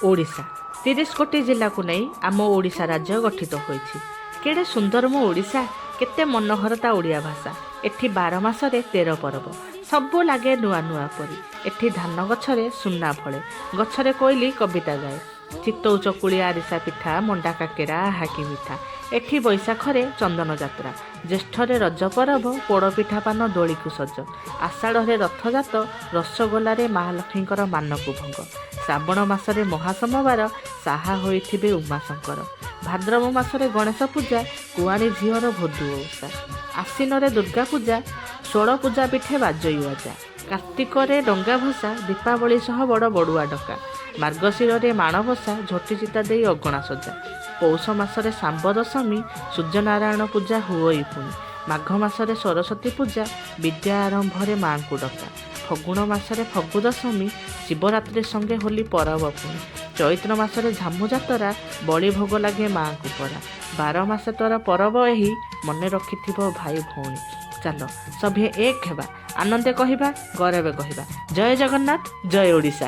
ओडिशा 30 कोटी जिला को नहीं आम ओडिशा राज्य गठित होइछि। केड़े सुंदर मो ओडिशा, केते मनोहरता ओडिया भाषा। एठी 12 मासरे 13 पर्व, सबू लागे नुआ नुआ परी। एठी धान गछरे सुना फले, गछरे कोइली कविता गाए। चितौ चकुली आरिसा पिठा, मंडा काकेरा हाकी मिठा। एठी बैशाखरे चंदन जात्रा, ज्येष्ठरे रज परब, पोड़पिठा पान दोली को सज। आषाढ़े रथजात, रसगोलारे महालक्ष्मीकर मानकु भंग। श्रावण मासरे महासोमवार, साहा होइथिबे उमाशंकर। भाद्रव मासरे गणेश पूजा, कुआरी झीवर भोदु ओषा। आश्विन दुर्गा पूजा, षोल पूजा पिठे बाजई बाजा। कार्तिकरे डंगा भसा, दीपावली सह बड़ बड़ुआ डका। मार्गशीर माणबसा, झोटी चिता दे अगणा सजा। पौष मासरे सांब दशमी, सूर्यनारायण पूजा हुई पुणी। माघ मासरे सरस्वती पूजा, विद्या आरंभरे माँ को डका। फगुण मासरे फगु दशमी, शिवरात्रि संगे होली परब पुणी। चैत्र मासरे झामु जातरा, बलि भोग लगे माँ को पड़ा। 12 मास तोर परब एही, मने रखिथिबो भाई भौणी। चलो सभे एक हेबा, आनंदे कहिबा, गौरवे कहिबा। जय जगन्नाथ, जय ओडिशा।